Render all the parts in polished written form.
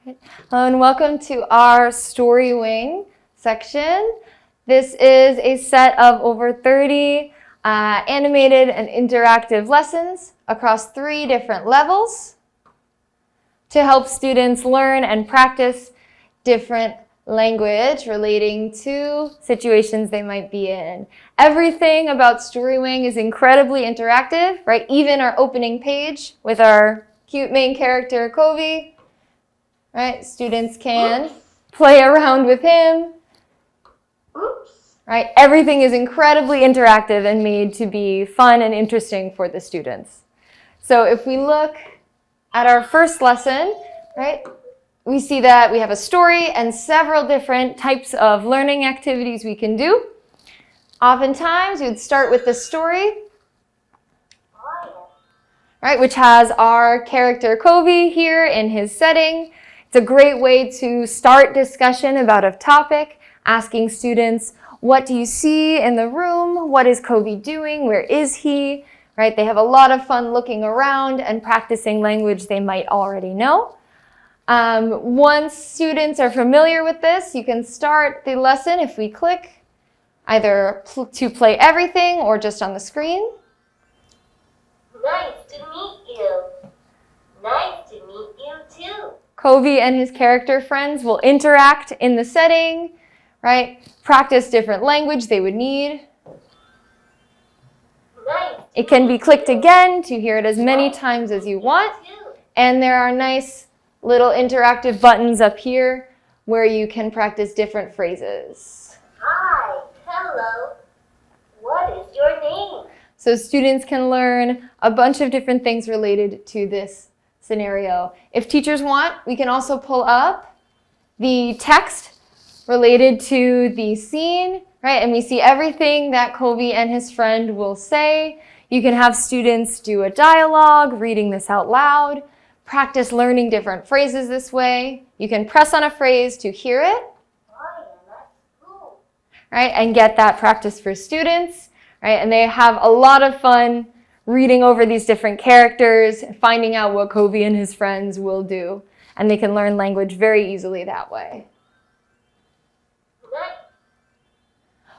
Hello and welcome to our Story Wing section. This is a set of over 30 animated and interactive lessons across 3 different levels to help students learn and practice different language relating to situations they might be in. Everything about Story Wing is incredibly interactive, right? Even our opening page with our cute main character, Kobe. Right? Students can play around with him. Right? Everything is incredibly interactive and made to be fun and interesting for the students. So if we look at our first lesson, right, we see that we have a story and several different types of learning activities we can do. Oftentimes, we would start with the story, right, which has our character Kobe here in his setting. It's a great way to start discussion about a topic, asking students, what do you see in the room? What is Kobe doing? Where is he? Right? They have a lot of fun looking around and practicing language they might already know. Once students are familiar with this, you can start the lesson if we click either to play everything or just on the screen. Nice to meet you. Nice to meet you too. Kobe and his character friends will interact in the setting, right? Practice different language they would need. Nice. It can be clicked again to hear it as many times as you want. And there are nice little interactive buttons up here where you can practice different phrases. Hi, hello. What is your name? So students can learn a bunch of different things related to this scenario. If teachers want, we can also pull up the text related to the scene, right? And we see everything that Kobe and his friend will say. You can have students do a dialogue, reading this out loud, practice learning different phrases this way. You can press on a phrase to hear it, right? And get that practice for students, right? And they have a lot of fun reading over these different characters, finding out what Kobe and his friends will do. And they can learn language very easily that way.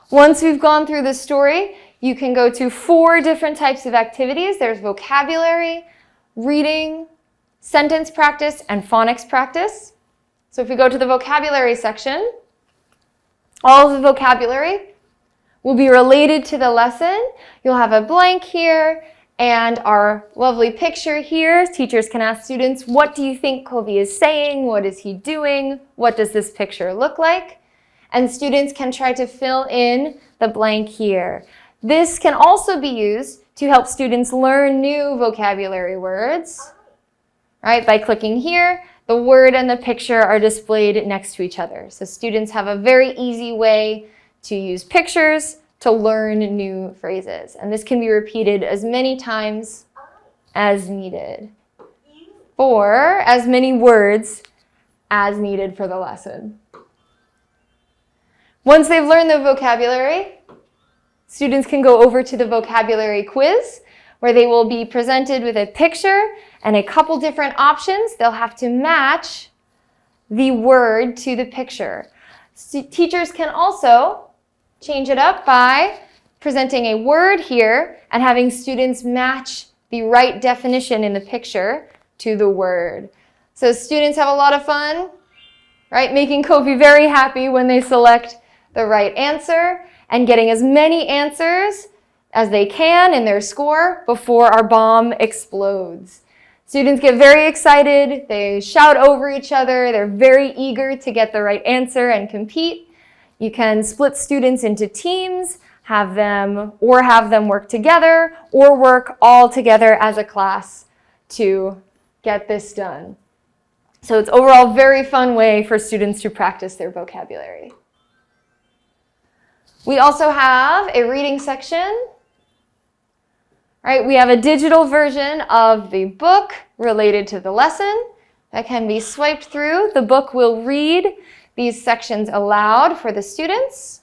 Once we've gone through the story, you can go to 4 different types of activities. There's vocabulary, reading, sentence practice, and phonics practice. So if we go to the vocabulary section, all of the vocabulary will be related to the lesson. You'll have a blank here and our lovely picture here. Teachers can ask students, what do you think Kobe is saying? What is he doing? What does this picture look like? And students can try to fill in the blank here. This can also be used to help students learn new vocabulary words, right? By clicking here, the word and the picture are displayed next to each other. So students have a very easy way to use pictures to learn new phrases. And this can be repeated as many times as needed, or as many words as needed for the lesson. Once they've learned the vocabulary, students can go over to the vocabulary quiz, where they will be presented with a picture and a couple different options. They'll have to match the word to the picture. Teachers can also change it up by presenting a word here and having students match the right definition in the picture to the word. So students have a lot of fun, right? Making Kobe very happy when they select the right answer and getting as many answers as they can in their score before our bomb explodes. Students get very excited. They shout over each other. They're very eager to get the right answer and compete. You can split students into teams, have them work together, or work all together as a class to get this done. So it's overall a very fun way for students to practice their vocabulary. We also have a reading section. Right, we have a digital version of the book related to the lesson that can be swiped through. The book will read these sections aloud for the students,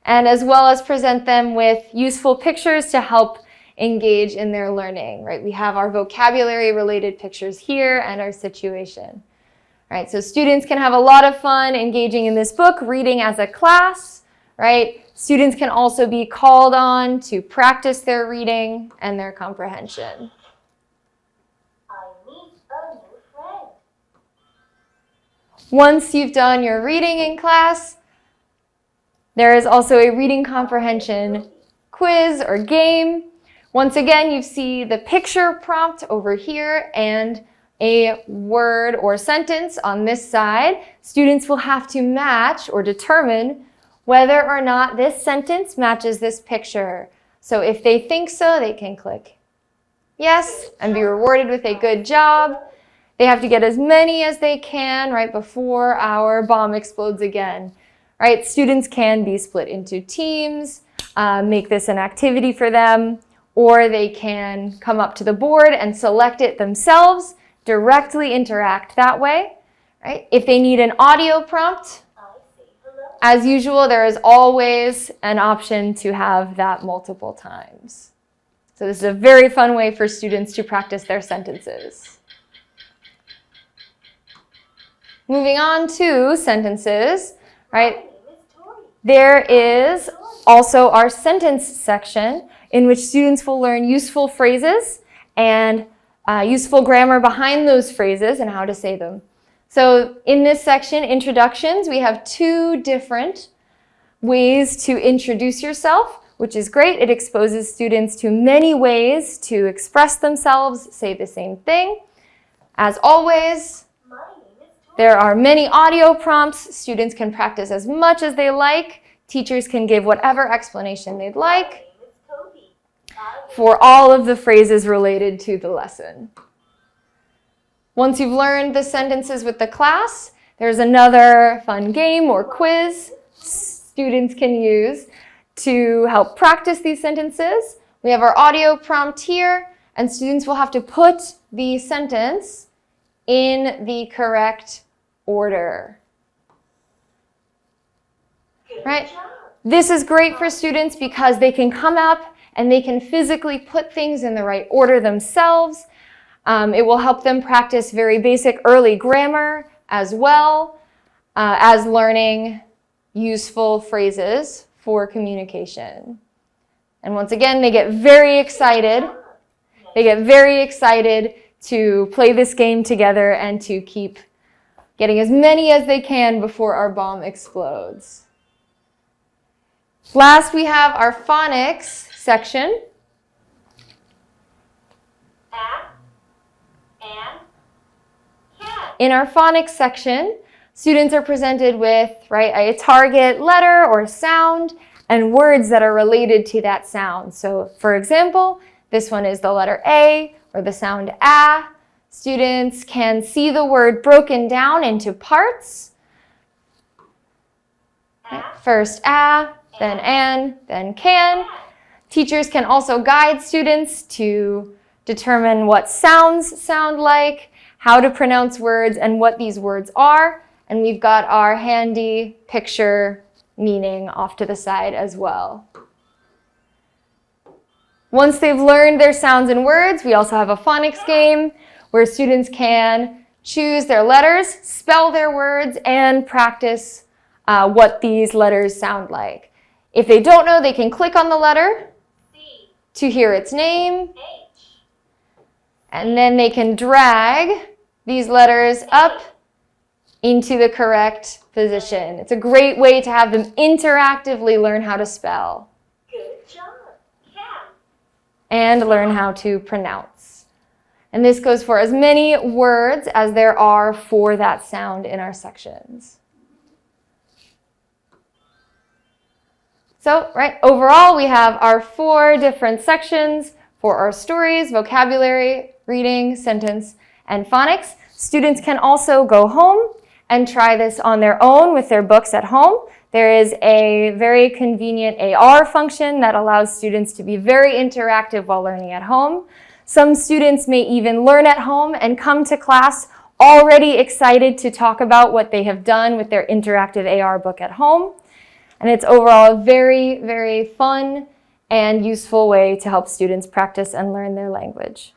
and as well as present them with useful pictures to help engage in their learning, right? We have our vocabulary-related pictures here and our situation. Right, so students can have a lot of fun engaging in this book, reading as a class, right? Students can also be called on to practice their reading and their comprehension. I meet a new friend. Once you've done your reading in class, there is also a reading comprehension quiz or game. Once again, you see the picture prompt over here and a word or sentence on this side. Students will have to match or determine whether or not this sentence matches this picture. So if they think so, they can click yes and be rewarded with a good job. They have to get as many as they can right before our bomb explodes again. Right? Students can be split into teams, make this an activity for them, or they can come up to the board and select it themselves, directly interact that way, right? If they need an audio prompt, as usual, there is always an option to have that multiple times. So this is a very fun way for students to practice their sentences. Moving on to sentences, right? There is also our sentence section in which students will learn useful phrases and useful grammar behind those phrases and how to say them. So in this section, introductions, we have 2 different ways to introduce yourself, which is great. It exposes students to many ways to express themselves, say the same thing. As always, there are many audio prompts. Students can practice as much as they like. Teachers can give whatever explanation they'd like for all of the phrases related to the lesson. Once you've learned the sentences with the class, there's another fun game or quiz students can use to help practice these sentences. We have our audio prompt here, and students will have to put the sentence in the correct order. Right? This is great for students because they can come up and they can physically put things in the right order themselves. It will help them practice very basic early grammar as well as learning useful phrases for communication. And once again, they get very excited. They get very excited to play this game together and to keep getting as many as they can before our bomb explodes. Last, we have our phonics section. In our phonics section, students are presented with a target letter or sound and words that are related to that sound. So, for example, this one is the letter A or the sound A. Students can see the word broken down into parts. First A, then an, then can. Teachers can also guide students to determine what sounds sound like, how to pronounce words, and what these words are. And we've got our handy picture meaning off to the side as well. Once they've learned their sounds and words, we also have a phonics game where students can choose their letters, spell their words, and practice what these letters sound like. If they don't know, they can click on the letter to hear its name, and then they can drag these letters up into the correct position. It's a great way to have them interactively learn how to spell. Good job, Cat. And learn how to pronounce. And this goes for as many words as there are for that sound in our sections. So, overall, we have our 4 different sections for our stories, vocabulary, reading, sentence, and phonics. Students can also go home and try this on their own with their books at home. There is a very convenient AR function that allows students to be very interactive while learning at home. Some students may even learn at home and come to class already excited to talk about what they have done with their interactive AR book at home. And it's overall a very, very fun and useful way to help students practice and learn their language.